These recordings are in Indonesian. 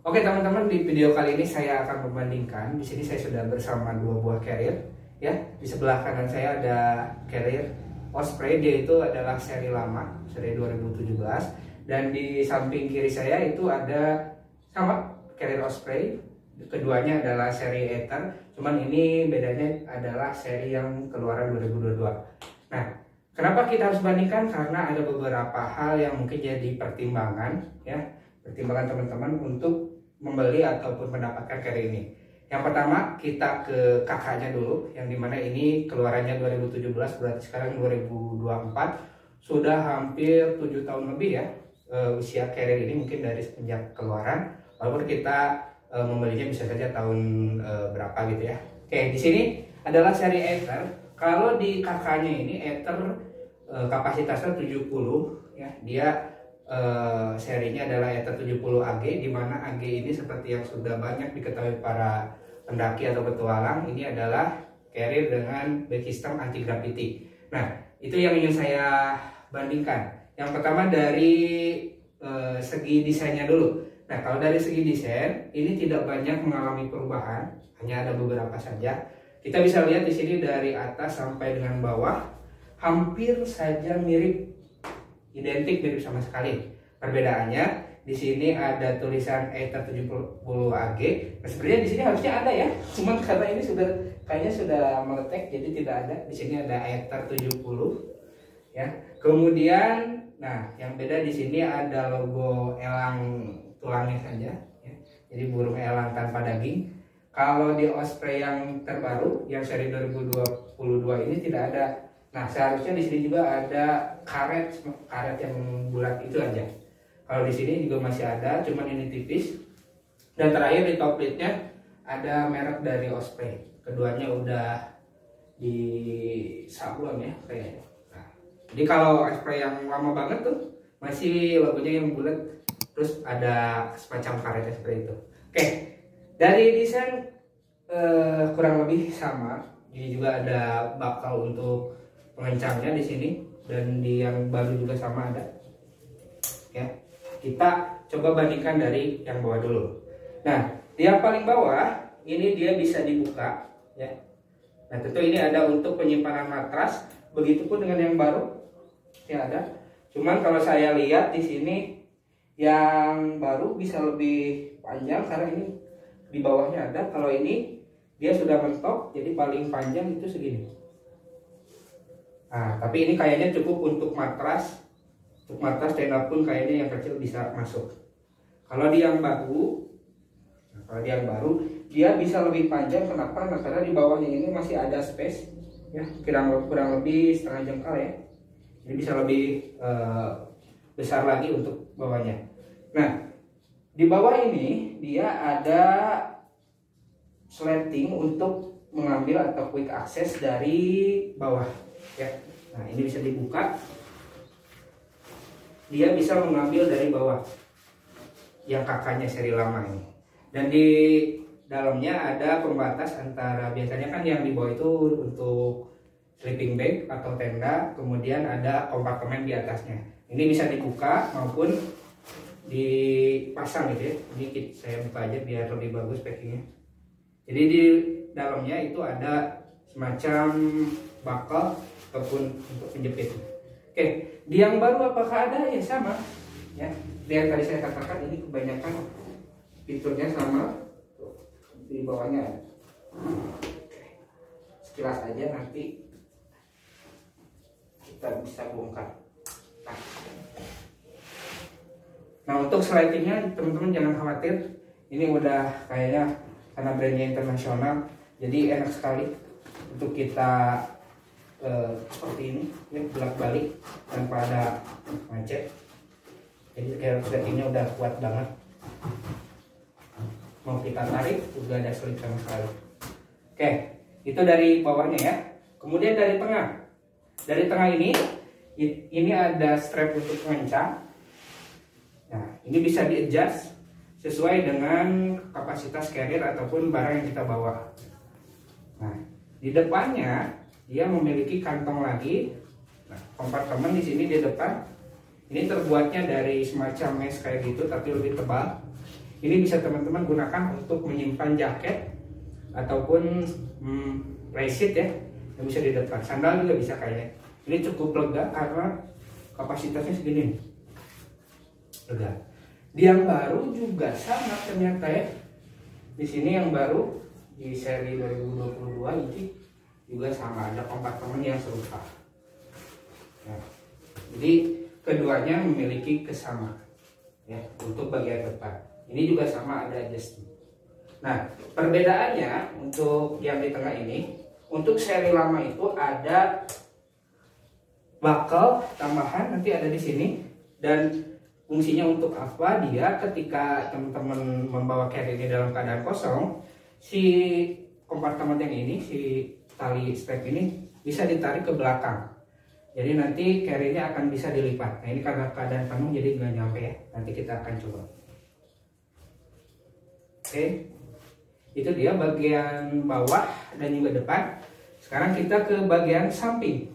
Oke teman-teman, di video kali ini saya akan membandingkan. Di sini saya sudah bersama dua buah carrier, ya. Di sebelah kanan saya ada carrier Osprey, dia itu adalah seri lama, seri 2017. Dan di samping kiri saya itu ada sama carrier Osprey. Keduanya adalah seri Ether, cuman ini bedanya adalah seri yang keluaran 2022. Nah, kenapa kita harus bandingkan? Karena ada beberapa hal yang mungkin jadi pertimbangan, ya. Pertimbangan teman-teman untuk membeli ataupun mendapatkan carrier ini. Yang pertama, kita ke kakaknya dulu, yang dimana ini keluarannya 2017, berarti sekarang 2024, sudah hampir 7 tahun lebih ya usia carrier ini, mungkin dari semenjak keluaran, walaupun kita membelinya bisa saja tahun berapa gitu ya. Oke, di sini adalah seri Ether. Kalau di kakaknya ini Ether kapasitasnya 70 ya, dia serinya adalah Ether 70 AG, di mana AG ini seperti yang sudah banyak diketahui para pendaki atau petualang, ini adalah carrier dengan back system anti gravity. Nah, itu yang ingin saya bandingkan. Yang pertama dari segi desainnya dulu. Nah, kalau dari segi desain ini tidak banyak mengalami perubahan, hanya ada beberapa saja. Kita bisa lihat di sini dari atas sampai dengan bawah hampir saja mirip, identik, mirip sama sekali. Perbedaannya di sini ada tulisan Ether 70 AG. Nah, sebenarnya di sini harusnya ada ya, cuman karena ini sudah kayaknya sudah meletek jadi tidak ada. Di sini ada Ether 70 ya. Kemudian nah, yang beda di sini ada logo elang tulangnya saja ya. Jadi burung elang tanpa daging. Kalau di Osprey yang terbaru yang seri 2022 ini tidak ada. Nah, seharusnya di sini juga ada karet yang bulat itu aja. Kalau di sini juga masih ada, cuman ini tipis. Dan terakhir di top plate-nya ada merek dari Osprey. Keduanya udah di sablon ya kayaknya. Nah, jadi kalau Osprey yang lama banget tuh masih logonya yang bulat, terus ada semacam karetnya seperti itu. Oke, dari desain kurang lebih sama. Ini juga ada bakal untuk pengencangnya di sini, dan di yang baru juga sama ada. Ya, kita coba bandingkan dari yang bawah dulu. Nah, di yang paling bawah ini dia bisa dibuka, ya. Nah, tentu ini ada untuk penyimpanan matras. Begitupun dengan yang baru, ya ada. Cuman kalau saya lihat di sini yang baru bisa lebih panjang karena ini di bawahnya ada. Kalau ini dia sudah mentok, jadi paling panjang itu segini. Nah, tapi ini kayaknya cukup untuk matras. Untuk matras tenda pun kayaknya yang kecil bisa masuk. Kalau di yang baru, dia bisa lebih panjang. Kenapa? Nah, karena di bawahnya ini masih ada space, ya, kurang lebih setengah jengkal ya. Jadi bisa lebih besar lagi untuk bawahnya. Nah, di bawah ini dia ada sleting untuk mengambil atau quick access dari bawah. Ya. Nah, ini bisa dibuka. Dia bisa mengambil dari bawah yang kakaknya seri lama ini. Dan di dalamnya ada pembatas antara, biasanya kan yang di bawah itu untuk sleeping bag atau tenda, kemudian ada kompartemen di atasnya. Ini bisa dibuka maupun dipasang gitu ya. Ini saya buka aja biar lebih bagus packingnya. Jadi di dalamnya itu ada semacam buckle ataupun untuk penjepit. Oke, di yang baru apakah ada? Ya sama. Ya, yang tadi saya katakan ini kebanyakan fiturnya sama. Di bawahnya ada. Sekilas aja nanti kita bisa bongkar. Nah, untuk slidingnya teman-teman jangan khawatir. Ini udah kayaknya karena brandnya internasional, jadi enak sekali untuk kita seperti ini ya, bolak-balik tanpa ada macet. Jadi slidingnya udah kuat banget. Mau kita tarik juga ada slip sama sekali. Oke, itu dari bawahnya ya. Kemudian dari tengah. Dari tengah ini ada strap untuk pengencang. Nah, ini bisa di-adjust sesuai dengan kapasitas carrier ataupun barang yang kita bawa. Nah, di depannya dia memiliki kantong lagi. Nah, kompartemen di sini di depan. Ini terbuatnya dari semacam mesh kayak gitu tapi lebih tebal. Ini bisa teman-teman gunakan untuk menyimpan jaket ataupun playset ya, yang bisa di depan. Sandal juga bisa kayaknya. Ini cukup lega karena kapasitasnya segini, lega. Di yang baru juga sama ternyata ya. Di sini yang baru di seri 2022 ini juga sama, ada kompartemen yang serupa. Nah, jadi keduanya memiliki kesamaan ya untuk bagian depan. Ini juga sama, ada adjustment. Nah, perbedaannya untuk yang di tengah ini, untuk seri lama itu ada buckle tambahan nanti ada di sini, dan fungsinya untuk apa? Dia ketika teman-teman membawa carrier ini dalam keadaan kosong, si kompartemen yang ini, si tali strap ini bisa ditarik ke belakang. Jadi nanti carrier-nya akan bisa dilipat. Nah, ini karena keadaan penuh jadi nggak nyampe ya. Nanti kita akan coba. Oke, itu dia bagian bawah dan juga depan. Sekarang kita ke bagian samping.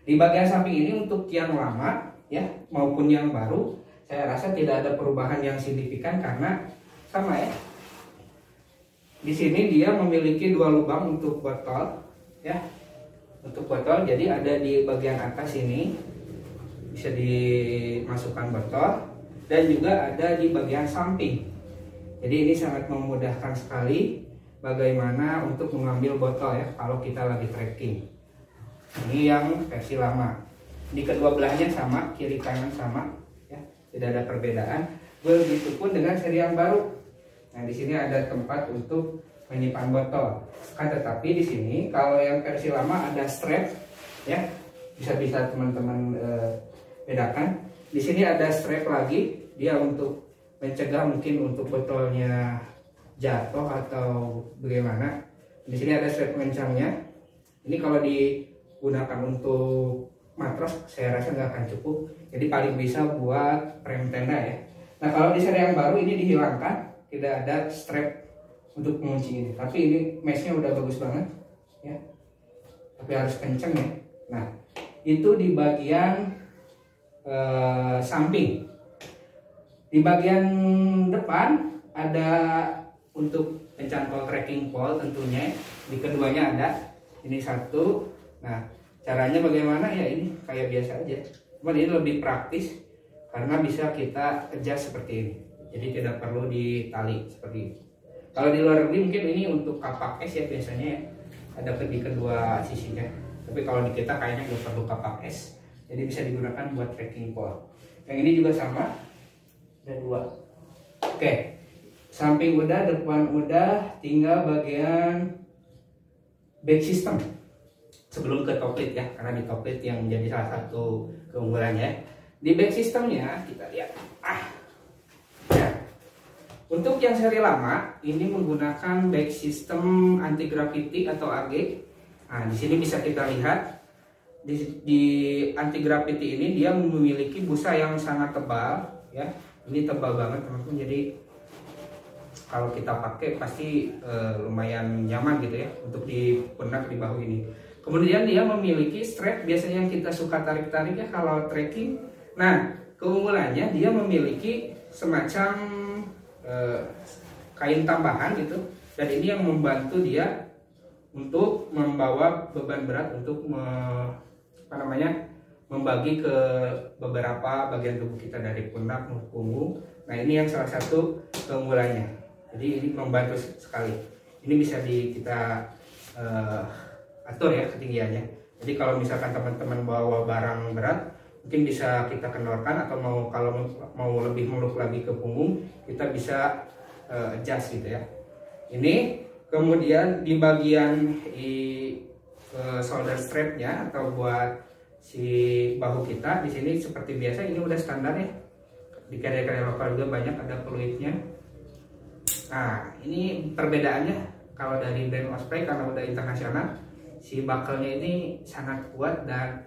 Di bagian samping ini untuk yang lama ya maupun yang baru, saya rasa tidak ada perubahan yang signifikan karena sama ya. Di sini dia memiliki dua lubang untuk botol ya. Untuk botol, jadi ada di bagian atas ini bisa dimasukkan botol, dan juga ada di bagian samping. Jadi ini sangat memudahkan sekali bagaimana untuk mengambil botol ya kalau kita lagi trekking. Ini yang versi lama. Di kedua belahnya sama, kiri kanan sama ya, tidak ada perbedaan. Begitupun dengan seri yang baru. Nah, di sini ada tempat untuk menyimpan botol. Kan tetapi di sini kalau yang versi lama ada strap ya. Bisa teman-teman bedakan. Di sini ada strap lagi, dia untuk mencegah mungkin untuk botolnya jatuh atau bagaimana. Di sini ada strap pengencangnya. Ini kalau digunakan untuk matras saya rasa nggak akan cukup. Jadi paling bisa buat frame tenda ya. Nah, kalau di seri yang baru ini dihilangkan, tidak ada strap untuk mengunci ini. Tapi ini meshnya udah bagus banget ya. Tapi harus kenceng ya. Nah, itu di bagian samping. Di bagian depan ada untuk pencantol trekking pole tentunya. Di keduanya ada. Ini satu. Nah, caranya bagaimana ya, ini kayak biasa aja. Cuman ini lebih praktis karena bisa kita adjust seperti ini. Jadi tidak perlu ditali seperti ini. Kalau di luar negeri mungkin ini untuk kapak S ya biasanya ya. Ada di kedua sisinya. Tapi kalau di kita kayaknya nggak perlu kapak S. Jadi bisa digunakan buat trekking pole. Yang ini juga sama. Ada dua. Oke. Samping udah, depan udah, tinggal bagian back system. Sebelum ke top plate ya, karena di top plate yang menjadi salah satu keunggulannya. Di back systemnya kita lihat. Ya. Untuk yang seri lama ini menggunakan back system anti gravity atau AG. Nah, di sini bisa kita lihat di anti gravity ini dia memiliki busa yang sangat tebal ya. Ini tebal banget teman-teman. Jadi kalau kita pakai pasti lumayan nyaman gitu ya untuk di pundak, di bahu ini. Kemudian dia memiliki strap biasanya yang kita suka tarik-tarik ya kalau trekking. Nah, keunggulannya dia memiliki semacam kain tambahan gitu, dan ini yang membantu dia untuk membawa beban berat untuk membagi ke beberapa bagian tubuh kita dari pundak ke punggung. Nah, ini yang salah satu keunggulannya. Jadi ini membantu sekali. Ini bisa kita atur ya ketinggiannya. Jadi kalau misalkan teman-teman bawa barang berat, mungkin bisa kita kendorkan, atau kalau mau lebih muluk lagi ke punggung, kita bisa adjust gitu ya. Ini kemudian di bagian shoulder strapnya atau buat si bahu kita, di sini seperti biasa ini udah standar ya. Di carrier lokal juga banyak ada peluitnya. Nah, ini perbedaannya kalau dari brand Osprey karena udah internasional, si buckle-nya ini sangat kuat dan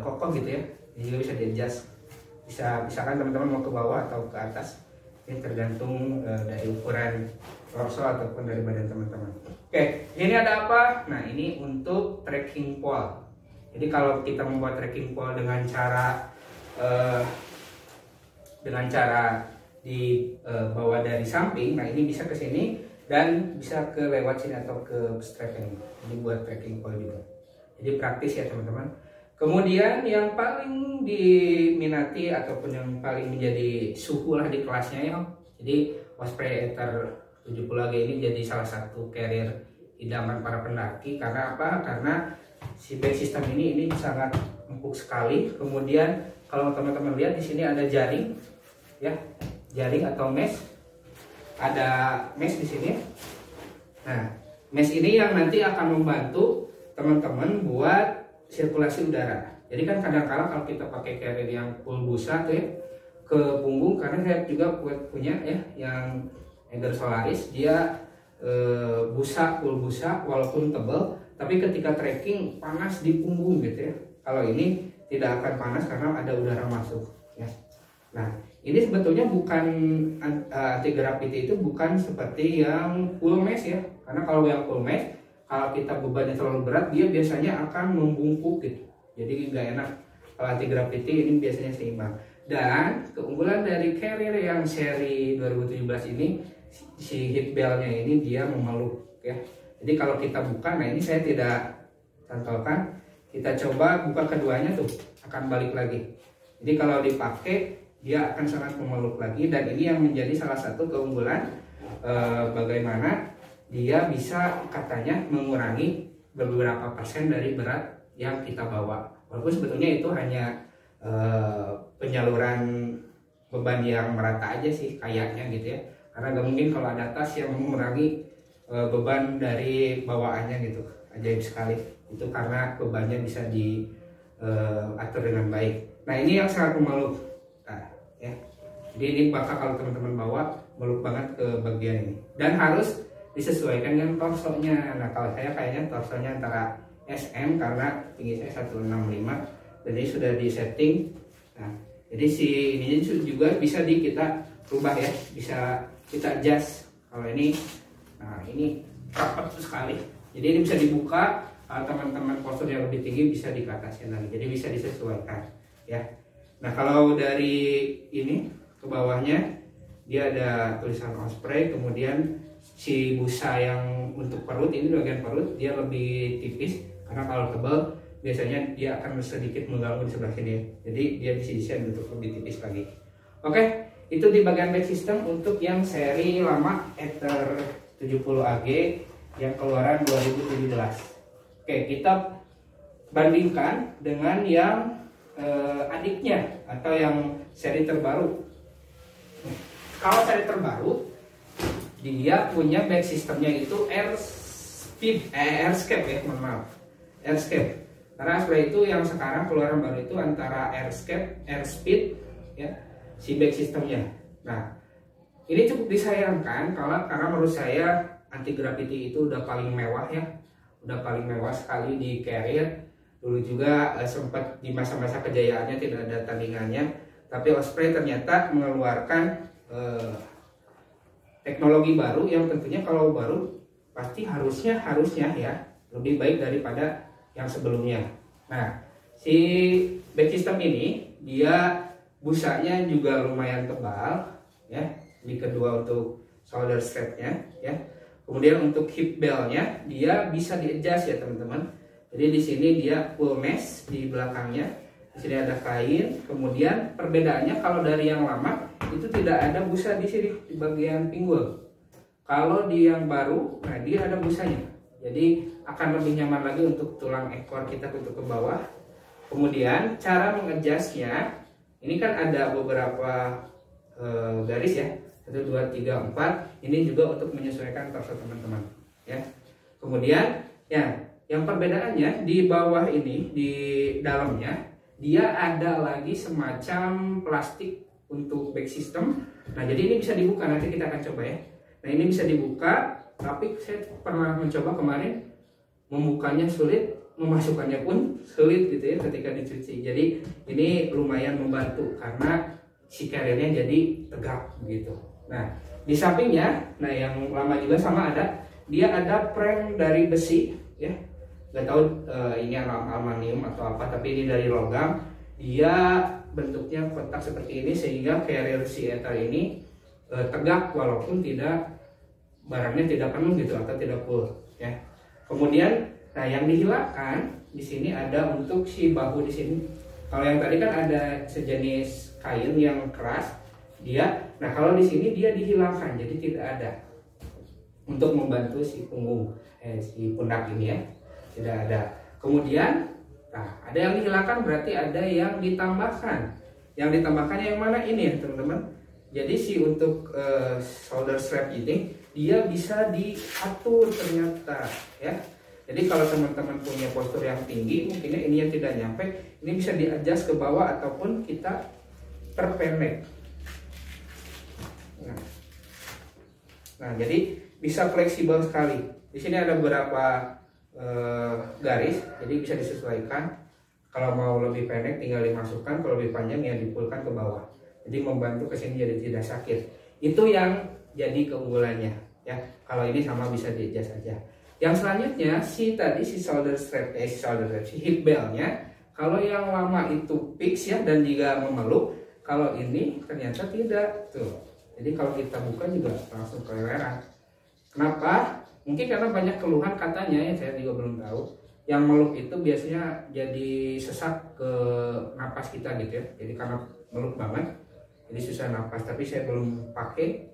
kokoh gitu ya. Ini juga bisa di-adjust. Misalkan teman-teman mau ke bawah atau ke atas, ini tergantung dari ukuran torso ataupun dari badan teman-teman. Oke, ini ada apa? Nah, ini untuk trekking pole. Jadi kalau kita membuat trekking pole dengan cara dibawa dari samping. Nah ini bisa ke sini dan bisa ke lewat sini atau ke strap ini. Ini buat tracking coil juga. Jadi praktis ya teman-teman. Kemudian yang paling diminati ataupun yang paling menjadi suhu lah di kelasnya ya. Jadi Osprey Ether 70AG ini jadi salah satu carrier idaman para pendaki. Karena apa? Karena si back system ini sangat empuk sekali. Kemudian kalau teman-teman lihat di sini ada jaring ya, jaring atau mesh. Ada mesh di sini. Nah, mesh ini yang nanti akan membantu teman-teman buat sirkulasi udara. Jadi kan kadang-kala kalau kita pakai carrier yang full busa tuh ya, ke punggung, karena saya juga punya ya yang Eiger Solaris, dia busa, full busa walaupun tebal, tapi ketika trekking panas di punggung gitu ya. Kalau ini tidak akan panas karena ada udara masuk ya. Nah ini sebetulnya bukan anti gravity, itu bukan seperti yang full mesh ya, karena kalau yang full mesh, kalau kita bebannya terlalu berat dia biasanya akan membungkuk gitu, jadi nggak enak. Kalau anti gravity ini biasanya seimbang. Dan keunggulan dari carrier yang seri 2017 ini, si heat bellnya ini dia memeluk ya. Jadi kalau kita buka, nah ini saya tidak cantolkan, kita coba buka keduanya tuh akan balik lagi. Jadi kalau dipakai dia akan sangat memeluk lagi, dan ini yang menjadi salah satu keunggulan bagaimana dia bisa katanya mengurangi beberapa persen dari berat yang kita bawa. Walaupun sebetulnya itu hanya penyaluran beban yang merata aja sih kayaknya gitu ya. Karena nggak mungkin kalau ada tas yang mengurangi beban dari bawaannya gitu. Ajaib sekali. Itu karena bebannya bisa diatur dengan baik. Nah ini yang sangat memeluk. Nah, ya. Jadi ini bakal kalau teman-teman bawa meluk banget ke bagian ini. Dan harus disesuaikan dengan torsonya. Nah kalau saya kayaknya torsonya antara SM karena tinggi saya 165, jadi sudah di setting. Nah jadi si ini juga bisa kita rubah ya, bisa kita adjust. Kalau ini, nah ini rapat sekali, jadi ini bisa dibuka. Teman-teman postur yang lebih tinggi bisa dikatasin lagi, jadi bisa disesuaikan ya. Nah kalau dari ini ke bawahnya dia ada tulisan Osprey, kemudian si busa yang untuk perut ini, bagian perut dia lebih tipis, karena kalau tebal biasanya dia akan sedikit mengganggu di sebelah sini, jadi dia didesain untuk lebih tipis lagi. Oke, itu di bagian back system untuk yang seri lama Ether 70AG yang keluaran 2017. Oke, kita bandingkan dengan yang adiknya atau yang seri terbaru. Kalau seri terbaru dia punya back systemnya itu Airscape ya, mohon maaf, Airscape. Karena Osprey itu yang sekarang keluaran baru itu antara Airscape, Airspeed ya, si back systemnya. Nah ini cukup disayangkan karena menurut saya anti gravity itu udah paling mewah ya, udah paling mewah sekali di carrier. Dulu juga sempat di masa-masa kejayaannya tidak ada tandingannya, tapi Osprey ternyata mengeluarkan teknologi baru yang tentunya kalau baru pasti harusnya ya lebih baik daripada yang sebelumnya. Nah si back system ini dia busanya juga lumayan tebal ya, di kedua untuk shoulder strapnya ya. Kemudian untuk hip beltnya dia bisa di adjust ya teman-teman. Jadi di sini dia full mesh di belakangnya, di sini ada kain. Kemudian perbedaannya kalau dari yang lama itu tidak ada busa di sini di bagian pinggul. Kalau di yang baru, nah dia ada busanya. Jadi akan lebih nyaman lagi untuk tulang ekor kita untuk ke bawah. Kemudian cara mengadjustnya, ini kan ada beberapa garis ya, 1, 2, 3, 4. Ini juga untuk menyesuaikan torso teman-teman ya. Kemudian ya, yang perbedaannya di bawah ini, di dalamnya dia ada lagi semacam plastik untuk back system. Nah jadi ini bisa dibuka, nanti kita akan coba ya. Nah ini bisa dibuka, tapi saya pernah mencoba kemarin, membukanya sulit, memasukkannya pun sulit gitu ya ketika dicuci. Jadi ini lumayan membantu karena si carriernya jadi tegak gitu. Nah di sampingnya, nah yang lama juga sama ada, dia ada frame dari besi ya. Gak tahu ini aluminium atau apa, tapi ini dari logam. Dia bentuknya kotak seperti ini sehingga carrier si Ether ini tegak walaupun barangnya tidak penuh gitu atau tidak full ya. Kemudian nah yang dihilangkan di sini ada untuk si bahu di sini. Kalau yang tadi kan ada sejenis kain yang keras nah kalau di sini dia dihilangkan jadi tidak ada untuk membantu si si pundak ini ya, tidak ada. Kemudian nah ada yang dihilangkan berarti ada yang ditambahkan. Yang ditambahkannya yang mana ini ya teman-teman. Jadi si untuk shoulder strap ini dia bisa diatur ternyata ya. Jadi kalau teman-teman punya postur yang tinggi, mungkinnya ini yang tidak nyampe, ini bisa di-adjust ke bawah ataupun kita perpendek. Nah, jadi bisa fleksibel sekali. Di sini ada beberapa garis, jadi bisa disesuaikan. Kalau mau lebih pendek tinggal dimasukkan, kalau lebih panjang ya dipulkan ke bawah. Jadi membantu ke sini jadi tidak sakit. Itu yang jadi keunggulannya ya. Kalau ini sama bisa di-adjust saja. Yang selanjutnya si shoulder strap, si hip beltnya, kalau yang lama itu fix ya dan juga memeluk, kalau ini ternyata tidak tuh. Jadi kalau kita buka juga langsung keleleran. Kenapa? Mungkin karena banyak keluhan katanya ya, saya juga belum tahu. Yang meluk itu biasanya jadi sesak ke napas kita gitu ya. Jadi karena meluk banget, jadi susah napas. Tapi saya belum pakai.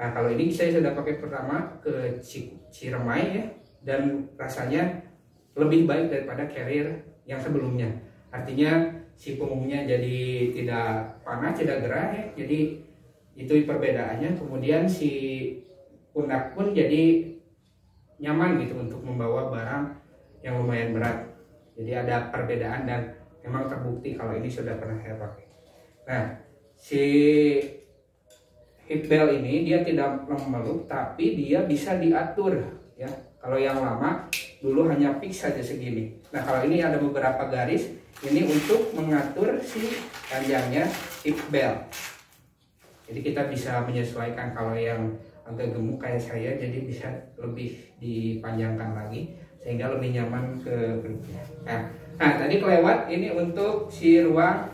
Nah kalau ini saya sudah pakai pertama ke Ciremai ya. Dan rasanya lebih baik daripada carrier yang sebelumnya. Artinya si punggungnya jadi tidak panas, tidak gerah ya. Jadi itu perbedaannya. Kemudian si pundak pun jadi nyaman gitu untuk membawa barang yang lumayan berat. Jadi ada perbedaan dan memang terbukti kalau ini sudah pernah saya pakai. Nah si hip belt ini dia tidak memeluk tapi dia bisa diatur ya. Kalau yang lama dulu hanya fix saja segini. Nah kalau ini ada beberapa garis, ini untuk mengatur si panjangnya hip belt. Jadi kita bisa menyesuaikan. Kalau yang agak gemuk kayak saya, jadi bisa lebih dipanjangkan lagi sehingga lebih nyaman ke perutnya. Nah tadi kelewat ini untuk si ruang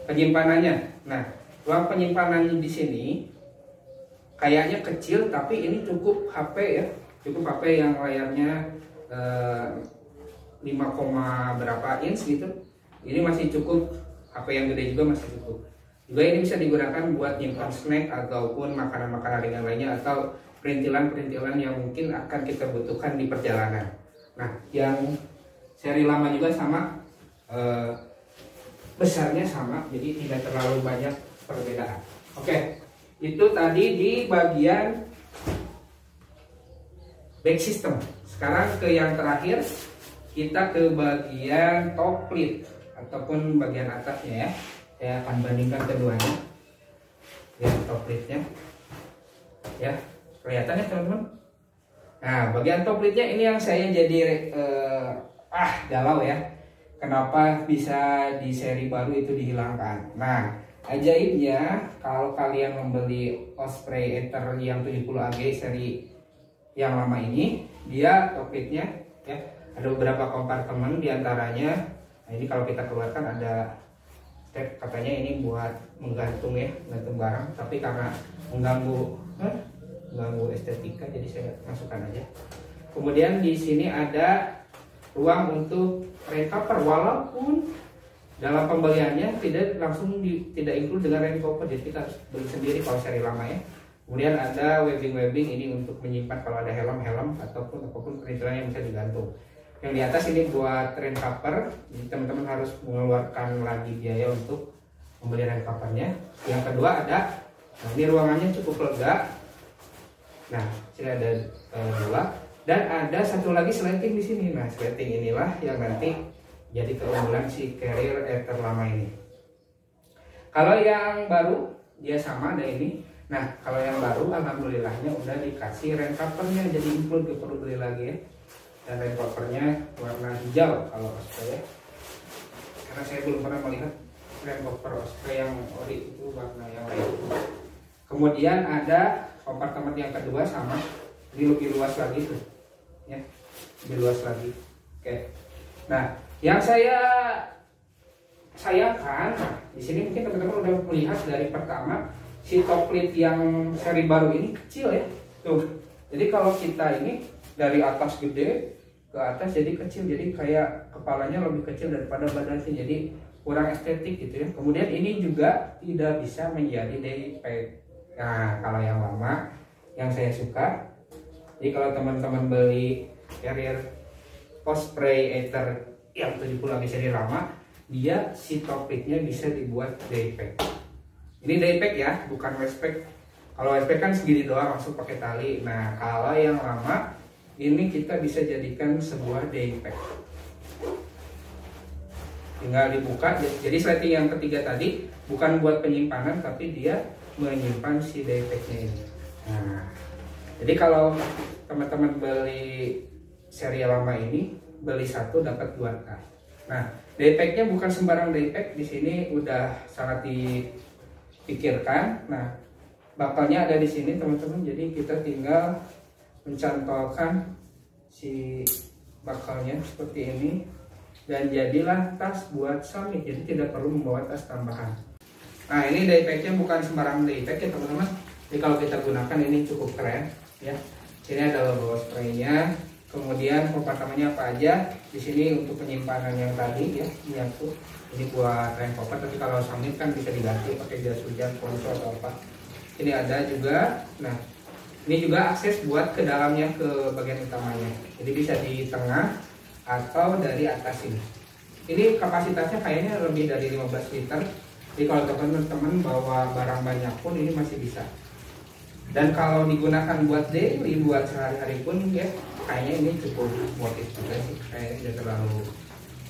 penyimpanannya. Nah ruang penyimpanannya di sini kayaknya kecil, tapi ini cukup HP ya, cukup HP yang layarnya 5, berapa inch gitu. Ini masih cukup, HP yang gede juga masih cukup. Juga ini bisa digunakan buat nyimpan snack ataupun makanan-makanan ringan lainnya atau perintilan-perintilan yang mungkin akan kita butuhkan di perjalanan. Nah yang seri lama juga sama, besarnya sama, jadi tidak terlalu banyak perbedaan. Oke. Itu tadi di bagian back system. Sekarang ke yang terakhir, kita ke bagian top plate ataupun bagian atasnya ya. Saya akan bandingkan keduanya. Lihat top plate-nya. Ya, kelihatan ya teman-teman. Nah, bagian top plate-nya ini yang saya jadi galau ya. Kenapa bisa di seri baru itu dihilangkan? Nah, ajaibnya kalau kalian membeli Osprey Ether yang 70 AG seri yang lama ini, dia top plate-nya ya ada beberapa kompartemen diantaranya. Nah, ini kalau kita keluarkan ada step, katanya ini buat menggantung ya, gantung barang, tapi karena mengganggu estetika jadi saya masukkan aja. Kemudian di sini ada ruang untuk rain cover, walaupun dalam pembeliannya tidak langsung tidak include dengan rain cover, jadi kita harus beli sendiri kalau seri lama ya. Kemudian ada webbing ini untuk menyimpan kalau ada helm ataupun apapun perintilan yang bisa digantung. Yang di atas ini buat rain cover, jadi teman-teman harus mengeluarkan lagi biaya untuk membeli rain covernya. Yang kedua ada, nah ini ruangannya cukup lega. Nah, sini ada dua dan ada satu lagi sleting di sini. Nah, sleting inilah yang nanti jadi keunggulan si carrier Ether lama ini. Kalau yang baru dia sama ada ini. Nah, kalau yang baru alhamdulillahnya udah dikasih rain covernya, jadi include, gak perlu beli lagi ya. Dan rain covernya warna hijau kalau Osprey ya. Karena saya belum pernah melihat rain cover Osprey yang ori itu warna yang lain. Kemudian ada kompartemen yang kedua sama, ini lebih luas lagi tuh, ya, lebih luas lagi. Oke. Nah, yang saya sayangkan, nah, di sini mungkin teman-teman udah melihat dari pertama si top lid yang seri baru ini kecil ya. Tuh. Jadi kalau kita ini dari atas gede ke atas jadi kecil, jadi kayak kepalanya lebih kecil daripada badannya, jadi kurang estetik gitu ya. Kemudian ini juga tidak bisa menjadi daypack. Nah, kalau yang lama yang saya suka, jadi kalau teman-teman beli Carrier Osprey Aether yang 70 seri lama, dia si top lidnya bisa dibuat daypack. Ini daypack ya, bukan westpack. Kalau westpack kan segini doang langsung pakai tali. Nah, kalau yang lama ini kita bisa jadikan sebuah daypack. Tinggal dibuka. Jadi setting yang ketiga tadi bukan buat penyimpanan, tapi dia menyimpan si daypacknya ini. Nah, jadi kalau teman-teman beli seri lama ini, beli satu dapat dua tas. Nah, daypacknya bukan sembarang daypack. Di sini udah sangat dipikirkan. Nah, bakalnya ada di sini teman-teman. Jadi kita tinggal mencantolkan si bakalnya seperti ini dan jadilah tas buat summit. Jadi tidak perlu membawa tas tambahan. Nah, ini daypacknya bukan sembarang daypack ya teman-teman. Jadi kalau kita gunakan ini cukup keren ya. Sini ada logo spraynya. Kemudian kompartemennya apa aja. Di sini untuk penyimpanan yang tadi ya, menyatu. Ini buat rain cover. Tapi kalau summit kan bisa diganti pakai jas hujan, ponco atau apa. Ini ada juga. Nah, ini juga akses buat ke dalamnya, ke bagian utamanya. Jadi bisa di tengah atau dari atas ini. Ini kapasitasnya kayaknya lebih dari 15 liter. Jadi kalau teman-teman bawa barang banyak pun ini masih bisa. Dan kalau digunakan buat daily, buat sehari-hari pun ya, kayaknya ini cukup worth it juga sih. Kayaknya tidak terlalu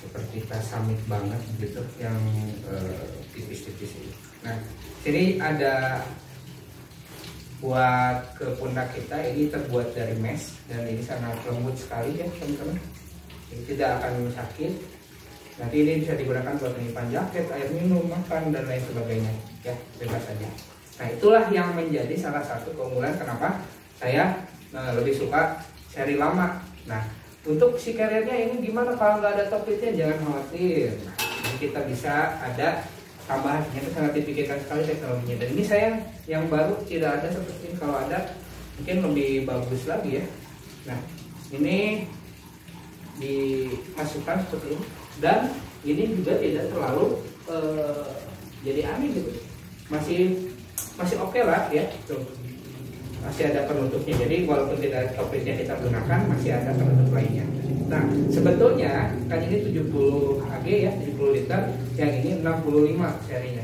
seperti tas summit banget gitu, yang tipis-tipis ini. Nah, sini ada buat ke pundak kita, ini terbuat dari mesh dan ini sangat lembut sekali ya teman-teman. Ini tidak akan sakit. Nanti ini bisa digunakan buat menyimpan jaket, air minum, makan dan lain sebagainya ya, bebas saja. Nah, itulah yang menjadi salah satu keunggulan kenapa saya lebih suka seri lama. Nah, untuk si carriernya ini gimana kalau nggak ada top lidnya? Jangan khawatir. Nah, ini kita bisa ada tambahan, itu sangat dipikirkan sekali teknologinya. Dan ini saya yang baru tidak ada seperti ini. Kalau ada mungkin lebih bagus lagi ya. Nah, ini dimasukkan seperti ini dan ini juga tidak terlalu jadi aneh gitu. Masih oke lah ya. Tuh. Masih ada penutupnya. Jadi walaupun tidak top lidnya kita gunakan, masih ada penutup lainnya. Nah, sebetulnya kan ini 70 AG ya, 70 liter, yang ini 65 serinya.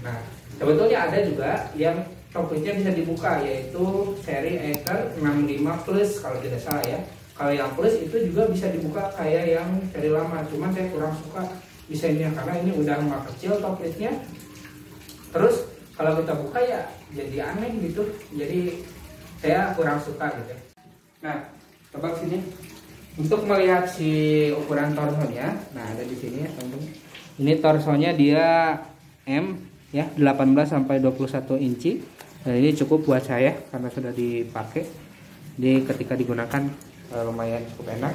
Nah, sebetulnya ada juga yang top lidnya bisa dibuka, yaitu seri Aether 65 plus kalau tidak salah ya. Kalau yang plus itu juga bisa dibuka kayak yang seri lama, cuman saya kurang suka desainnya karena ini udah mak kecil top lidnya. Terus kalau kita buka ya jadi aneh gitu, jadi saya kurang suka gitu. Nah, coba sini untuk melihat si ukuran torsonya. Nah, ada di sini ya teman-teman. Ini torsonya dia M ya, 18 sampai 21 inci. Dan ini cukup buat saya karena sudah dipakai. Jadi ketika digunakan lumayan cukup enak.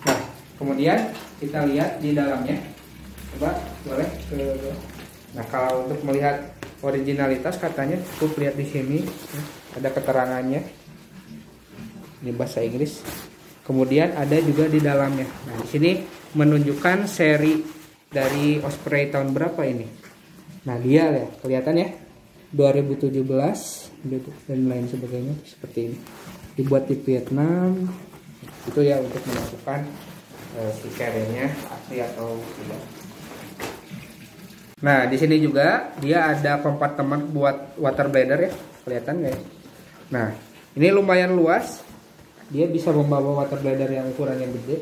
Nah, kemudian kita lihat di dalamnya. Coba boleh ke. Nah, kalau untuk melihat originalitas katanya cukup lihat di sini ada keterangannya. Ini bahasa Inggris. Kemudian ada juga di dalamnya. Nah, di sini menunjukkan seri dari Osprey tahun berapa ini. Nah, dia ya kelihatan ya 2017 dan lain sebagainya seperti ini. Dibuat di Vietnam. Itu ya untuk menentukan si carriernya asli atau tidak. Nah, di sini juga dia ada kompartemen buat water bladder ya, kelihatan nggak ya? Nah, ini lumayan luas. Dia bisa membawa water bladder yang ukurannya gede,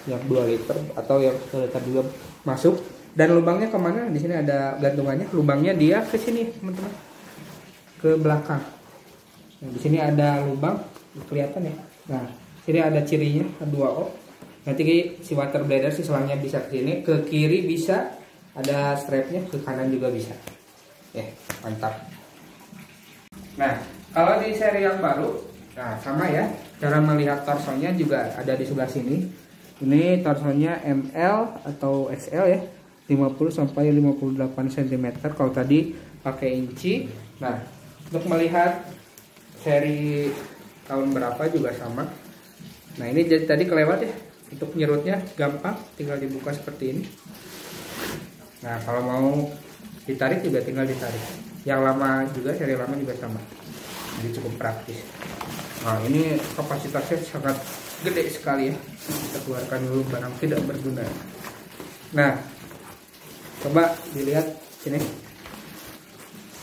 yang 2 liter atau yang 1 liter juga masuk. Dan lubangnya kemana? Di sini ada gantungannya. Lubangnya dia ke sini, teman-teman, ke belakang. Nah, di sini ada lubang, kelihatan ya. Nah, sini ada cirinya 2O. Nanti si water bladder si selangnya bisa ke sini, ke kiri bisa. Ada strapnya, ke kanan juga bisa. Ya, mantap. Nah, kalau di seri yang baru, nah sama ya. Cara melihat torsonya juga ada di sebelah sini. Ini torsonya ML atau XL ya, 50 sampai 58 cm. Kalau tadi pakai inci. Nah, Untuk melihat seri tahun berapa juga sama. Nah ini jadi tadi kelewat ya. Untuk nyerutnya gampang, tinggal dibuka seperti ini. Nah kalau mau ditarik juga tinggal ditarik. Yang lama juga, seri lama juga sama. Jadi cukup praktis. Nah ini kapasitasnya sangat gede sekali ya. Kita keluarkan dulu barang tidak berguna. Nah coba dilihat sini.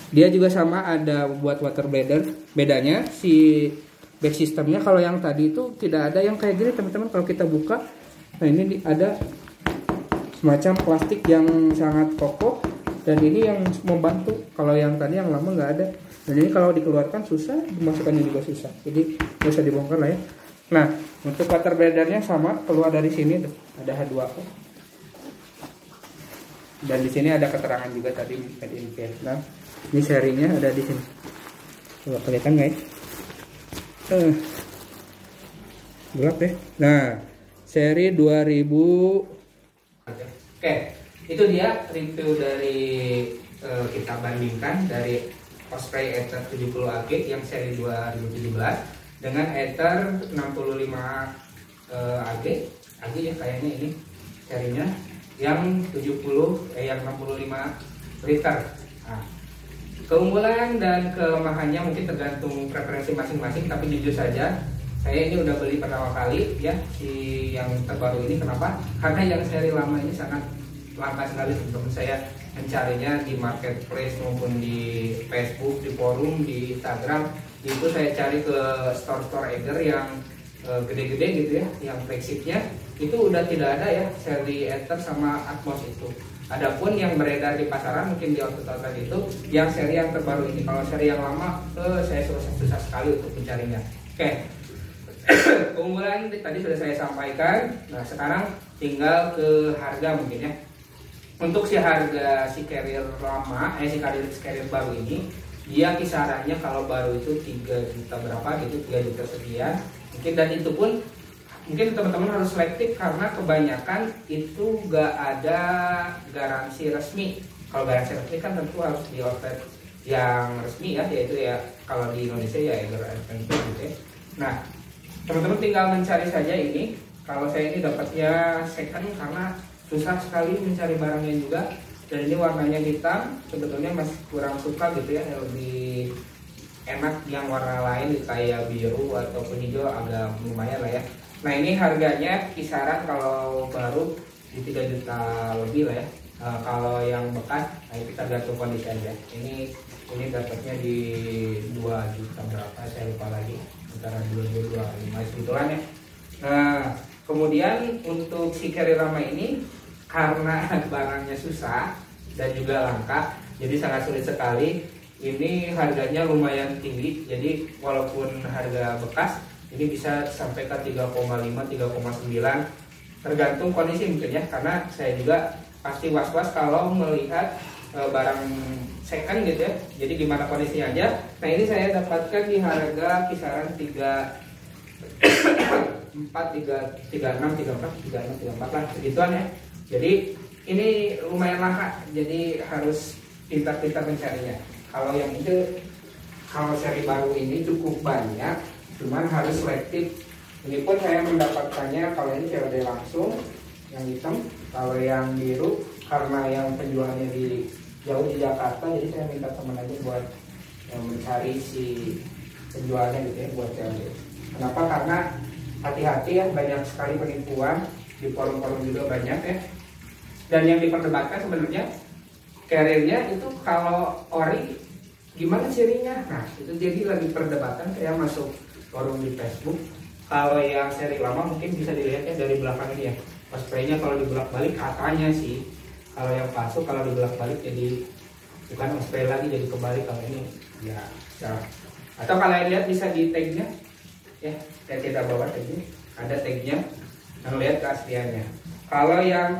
Dia juga sama ada buat water bladder. Bedanya si back systemnya kalau yang tadi itu tidak ada yang kayak gini teman-teman. Kalau kita buka, nah ini ada semacam plastik yang sangat kokoh, dan ini yang membantu. Kalau yang tadi yang lama nggak ada, dan ini kalau dikeluarkan susah, dimasukkannya juga susah, jadi nggak usah dibongkar lah ya. Nah untuk water bladdernya sama, keluar dari sini tuh ada H2O, dan di sini ada keterangan juga tadi made in Vietnam. Ini serinya ada di sini, coba kelihatan nggak ya? Gelap ya. Nah seri 2000. Oke, itu dia review dari kita bandingkan dari Osprey Aether 70 AG yang seri 2017 dengan Aether 65 AG ya kayaknya ini serinya yang 65 liter. Nah, keunggulan dan kelemahannya mungkin tergantung preferensi masing-masing, tapi jujur saja saya ini udah beli pertama kali ya si yang terbaru ini. Kenapa? Karena yang seri lama ini sangat langka sekali teman-teman. Saya mencarinya di marketplace maupun di Facebook, di forum, di Instagram. Itu saya cari ke store-store Aether yang gede-gede gitu ya, yang flagshipnya itu udah tidak ada ya seri Aether sama Atmos itu. Adapun yang beredar di pasaran mungkin di outlet itu yang seri yang terbaru ini. Kalau seri yang lama saya susah sekali untuk mencarinya. Oke. Keunggulan tadi sudah saya sampaikan. Nah sekarang tinggal ke harga mungkin ya. Untuk si harga si carrier lama, si carrier baru ini, dia kisarannya kalau baru itu 3 juta berapa gitu, 3 juta sekian. Mungkin, dan itu pun mungkin teman-teman harus selektif karena kebanyakan itu gak ada garansi resmi. Kalau garansi resmi kan tentu harus di outlet yang resmi ya, yaitu ya kalau di Indonesia ya gitu ya. Nah teman-teman tinggal mencari saja ini. Kalau saya ini dapatnya second karena susah sekali mencari barangnya juga, dan ini warnanya hitam. Sebetulnya masih kurang suka gitu ya, lebih enak yang warna lain kayak biru ataupun hijau, agak lumayan lah ya. Nah ini harganya kisaran kalau baru di 3 juta lebih lah ya. Kalau yang bekas, nah kita tergantung kondisi aja. Ini dapatnya di 2 juta berapa saya lupa lagi, antara 2,25 segituan ya. Nah kemudian untuk si carrier lama ini karena barangnya susah dan juga langka, jadi sangat sulit sekali. Ini harganya lumayan tinggi, jadi walaupun harga bekas ini bisa sampai ke 3,5, 3,9 tergantung kondisi mungkin ya. Karena saya juga pasti was-was kalau melihat barang second gitu ya, jadi gimana kondisinya aja. Nah ini saya dapatkan di harga kisaran 36, 34 lah segituan ya. Jadi ini lumayan langka, jadi harus pintar-pintar mencarinya. Kalau yang itu, kalau seri baru ini cukup banyak, cuman harus selektif. Ini pun saya mendapatkannya kalau ini COD langsung, yang hitam. Kalau yang biru karena yang penjualnya jauh di Jakarta, jadi saya minta teman aja buat mencari si penjualnya gitu ya, buat COD. Kenapa? Karena hati-hati ya, banyak sekali penipuan, di forum-forum juga banyak ya. Dan yang diperdebatkan sebenarnya carrier-nya itu kalau ori gimana cirinya. Nah itu jadi lagi perdebatan. Saya masuk forum di Facebook. Kalau yang seri lama mungkin bisa dilihatnya dari belakang ini ya, Osprey-nya kalau dibelak-balik katanya sih, kalau yang palsu kalau dibelak-balik jadi bukan Osprey lagi, jadi kebalik. Kalau ini ya salah. Atau kalian lihat bisa di tag-nya ya, saya tidak bawa tag-nya, ada tag-nya yang lihat keasliannya. Kalau yang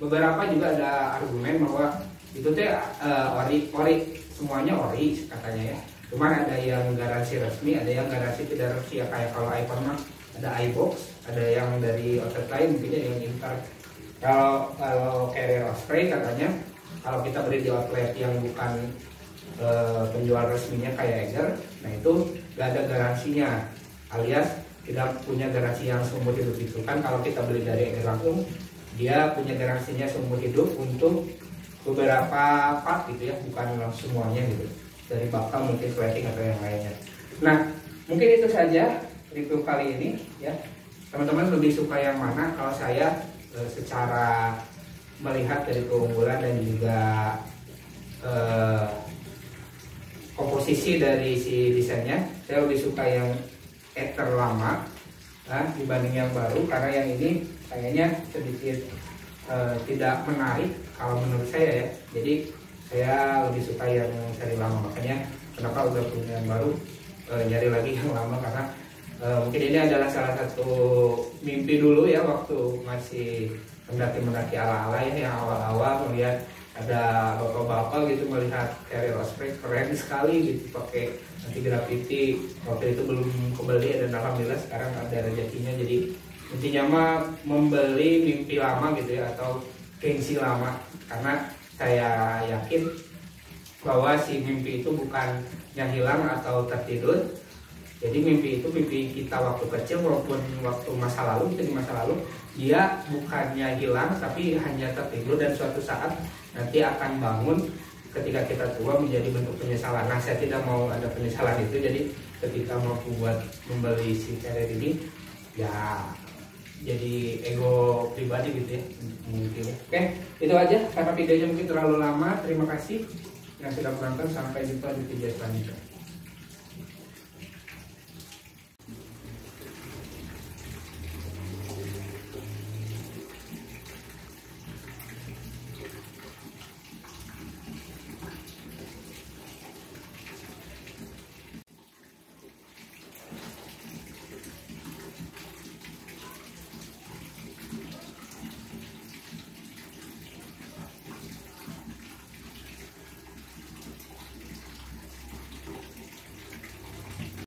beberapa juga ada argumen bahwa itu teh ori, semuanya ori katanya ya. Cuman ada yang garansi resmi, ada yang garansi tidak resmi ya, kayak kalau iPhone mah ada iBox, ada yang dari outlet lain mungkin yang import. Kalau carrier Osprey katanya kalau kita beli di outlet yang bukan penjual resminya kayak Eiger, nah itu gak ada garansinya, alias tidak punya garansi yang seumur hidup. Itu kan kalau kita beli dari Eiger langsung, dia punya garansinya seumur hidup untuk beberapa part gitu ya, bukan langsung semuanya gitu, dari bakal mungkin plating atau yang lainnya. Nah mungkin itu saja review kali ini ya. Teman-teman lebih suka yang mana? Kalau saya secara melihat dari keunggulan dan juga komposisi dari si desainnya, saya lebih suka yang Ether lama dibanding yang baru, karena yang ini kayaknya sedikit tidak menarik kalau menurut saya ya. Jadi saya lebih suka yang seri lama, makanya kenapa udah punya yang baru nyari lagi yang lama, karena mungkin ini adalah salah satu mimpi dulu ya waktu masih mendaki ala-ala ya, yang awal-awal melihat ada bapak-bapak gitu melihat Carrier Osprey keren sekali gitu pakai anti graffiti. Waktu itu belum kebeli dan alhamdulillah sekarang ada rezekinya. Jadi intinya mah membeli mimpi lama gitu ya, atau gengsi lama, karena saya yakin bahwa si mimpi itu bukan yang hilang atau tertidur. Jadi mimpi itu mimpi kita waktu kecil maupun waktu masa lalu, itu di masa lalu dia bukannya hilang tapi hanya tertidur, dan suatu saat nanti akan bangun ketika kita tua menjadi bentuk penyesalan. Nah saya tidak mau ada penyesalan itu, jadi ketika mau buat membeli si Carrier ini ya jadi ego pribadi gitu ya mungkin. Oke, itu aja karena videonya mungkin terlalu lama. Terima kasih yang sudah menonton, sampai jumpa di video selanjutnya.